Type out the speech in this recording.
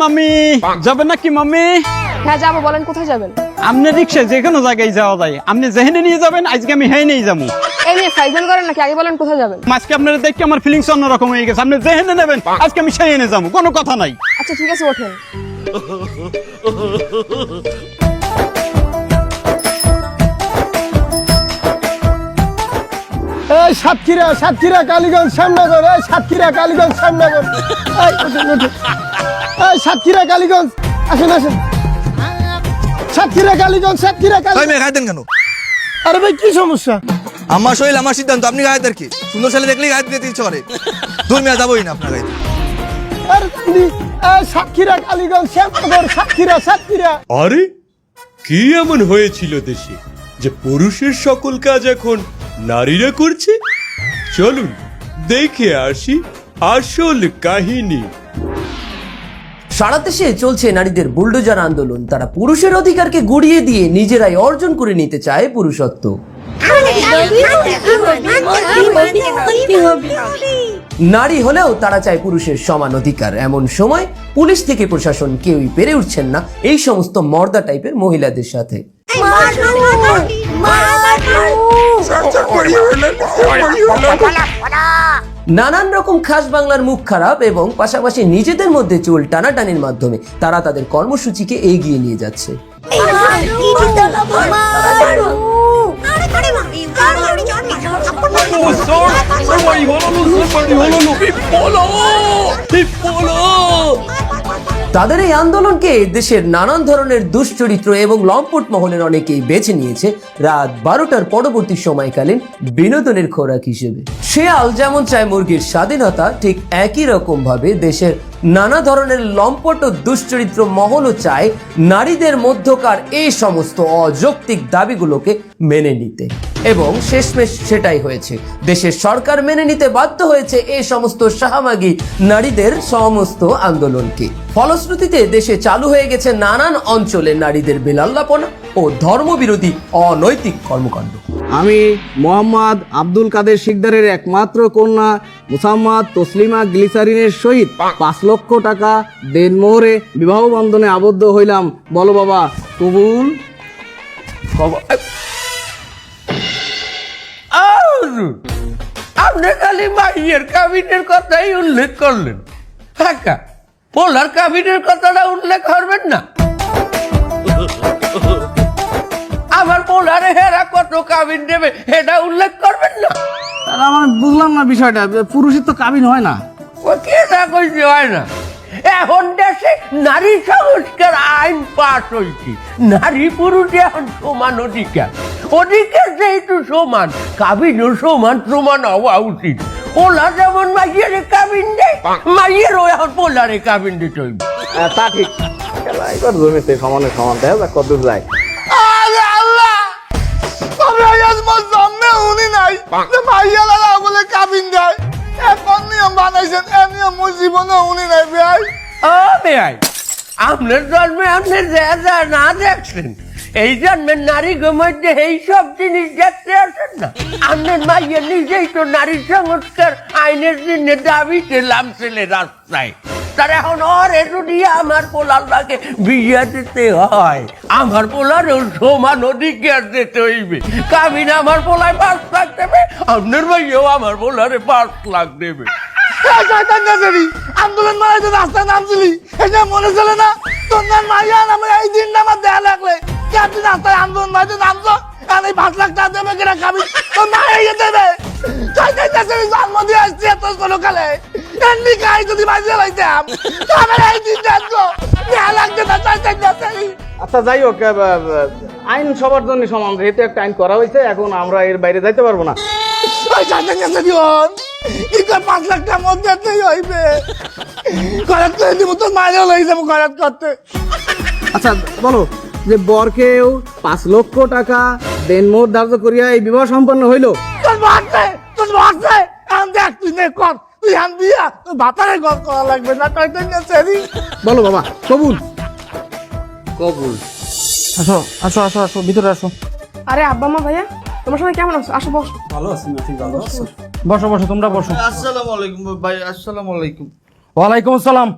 মামি যাবেন নাকি মামি? হ্যাঁ যাবো, বলেন কোথায় যাবেন? আপনি রিক্সায় যে কোনো জায়গায় যাওয়া যায়, আপনি যেখানে নিয়ে যাবেন আজকে আমি হেই নিয়ে যাবো। এই নিয়ে ফাইজলামি করেন নাকি? আগে বলেন কোথায় যাবেন। আজকে আপনারা দেখে আমার ফিলিংস অন্যরকম হয়ে গেছে। আপনি যেখানে নেবেন আজকে আমি সেই এনে যাবো, কোনো কথা নাই। আচ্ছা ঠিক আছে, ওঠেন। এই সাতক্ষীরা কালীগঞ্জ শ্যামনগর, এই সাতক্ষীরা কালীগঞ্জ শ্যামনগর, এই ওঠেন, ওঠেন। এই সাতক্ষীরা কালীগঞ্জ, আসেন আসেন। সাতক্ষীরা কালীগঞ্জ। গাইতেন কেন? আরে ভাই কি সমস্যা? আমার শরীর আমার সিদ্ধান্ত, আপনি গাইতে আর কি? সুন্দর ছেলে দেখলেই গাইতে দিতে ইচ্ছে করে। দূর মিয়া যাবোই না আপনার গাইতে। আরে কান্দি, এই সাতক্ষীরা কালীগঞ্জ শ্যামনগর, সাতক্ষীরা। আরে কি এমন হয়েছিল দেশে যে পুরুষের সকল কাজ এখন নারীরা করছে? চলুন দেখে আসি আসল কাহিনী। সারা দেশে চলছে নারীদের বুলডোজার আন্দোলন। তারা পুরুষের অধিকারকে গুড়িয়ে দিয়ে নিজেরাই অর্জন করে নিতে চায় পুরুষত্ব। নারী হলেও তারা চায় পুরুষের সমান অধিকার। এমন সময় পুলিশ থেকে প্রশাসন কেউই পেরে উঠছেন না এই সমস্ত মর্দা টাইপের মহিলাদের সাথে। নানান রকম খাস বাংলার মুখ খারাপ এবং পাশাপাশি নিজেদের মধ্যে চুল টানাটানির মাধ্যমে তারা তাদের কর্মসূচিকে এগিয়ে নিয়ে যাচ্ছে। তাদের এই আন্দোলনকে দেশের নানান ধরনের দুশ্চরিত্র এবং লম্পট মহলের অনেকেই বেছে নিয়েছে রাত 12টার পরবর্তী সময়কালীন বিনোদনের খোরাক হিসেবে। শেয়াল যেমন চায় মুরগির স্বাধীনতা, ঠিক একই রকম ভাবে দেশের নানা ধরনের লম্পট ও দুশ্চরিত্র মহলও চায় নারীদের মধ্যকার এই সমস্ত অযৌক্তিক দাবিগুলোকে মেনে নিতে। এবং শেষমেশ সেটাই হয়েছে। দেশের সরকার মেনে নিতে বাধ্য হয়েছে এই সমস্ত শাহবাগী নারীদের সমস্ত আন্দোলনকে। ফলশ্রুতিতে দেশে চালু হয়ে গেছে নানান অঞ্চলে নারীদের বেলাল্লাপনা ও ধর্মবিরোধী অনৈতিক কর্মকাণ্ড। আমি মোহাম্মদ আব্দুল কাদের শিকদারের একমাত্র কন্যা মুসাম্মাদ তসলিমা গ্লিসারিনের সহিত 5 লক্ষ টাকা দেনমোহরে বিবাহ বন্ধনে আবদ্ধ হইলাম। বলো বাবা, কবুল? আপনি খালি মাইয়ের কাবিনের কথাই উল্লেখ করলেন, হ্যাঁ, পোলার কাবিনের কথাটা উল্লেখ করবেন না? আমার পোলারে হেরা কত কাবিন দেবে এটা উল্লেখ করবেন না? মানে বুঝলাম না বিষয়টা, পুরুষের তো কাবিন হয় না। ও কে না কইছে হয় না? এখন দেশে নারী সংস্কার আইন পাস হয়েছে। নারী পুরুষ এখন সমান অধিকার। অধিকার যেহেতু সমান, কাবিনও সমান সমান হওয়া উচিত। পোলা যেমন মাইয়ের কাবিন দেয়, মাইয়েরও এখন পোলারে কাবিন দিতে হইবে। তা ঠিক, এবার জমিতে সমানে সমান দেয় কত যায়। আরে আল্লাহ, আমরা আজ জন্মে উনি নাই যে মাইয়া লাগা বলে কাবিন দেয়। এখন নিয়ম বানাইছেন, এ নিয়ম মোর জীবনে উনি নাই ভাই। ও ভাই, আপনার জন্মে আপনি যা যা না দেখছেন, এই জন্মের নারী মধ্যে এই সব জিনিস দেখতে আসেন না। আপনার মাইয়া নিজেই তো নারী সংস্কার আইনের জন্য দাবিতে নামছিলেন রাস্তায়। তার এখন ওরে যদি আমার পোলারটাকে বিয়ে দিতে হয়, আমার পোলারও সমান অধিকার দিতে হইবে। কাবিন আমার পোলায় 5 লাখ দেবে, আপনার ভাইও আমার পোলারে 5 লাখ দেবে। আন্দোলন মারাই তো রাস্তায় নামছিলি, এটা মনে চলে না? তোর নাম মাইয়া নামে এই দিনটা আমার দেয়া লাগলে কি আপনি রাস্তায় আন্দোলন মারাইতে নামছো? আর এই 5 লাখ টাকা দেবে কিনা কাবিন তোর না হয়ে দেবে? জন্ম দিয়ে আসছি এত ছোটকালে, এমনি গাই যদি বাজিয়ে লাইতাম আমার এই দিনটা দেয়া লাগছে না। আচ্ছা যাই হোক, আইন সবার জন্য সমান, যেহেতু একটা আইন করা হয়েছে, এখন আমরা এর বাইরে যাইতে পারবো না। 5 লাখ টাকার মধ্যে হইবে খরচ করে দিব, তোর মায়েরও লই যাবো খরচ করতে। আচ্ছা বলো যে বরকেও 5 লক্ষ টাকা দেনমোহর ধার্য করিয়া এই বিবাহ সম্পন্ন হইল। তোর ভাগছে এখন দেখ, তুই নে কর, তুই আন বিয়া, তোর ভাতারে ঘর করা লাগবে না। তাই বলো বাবা, কবুল? কবুল। আসো আসো আসো আসো, ভিতরে আসো। আরে আব্বা মা ভাইয়া, তোমার সবাই কেমন আছো? আসো বসো। ভালো আছি না? ঠিক ভালো আছো? বসো বসো, তোমরা বসো। আসসালামু আলাইকুম ভাই। আসসালামু আলাইকুম। ওয়ালাইকুম আসসালাম।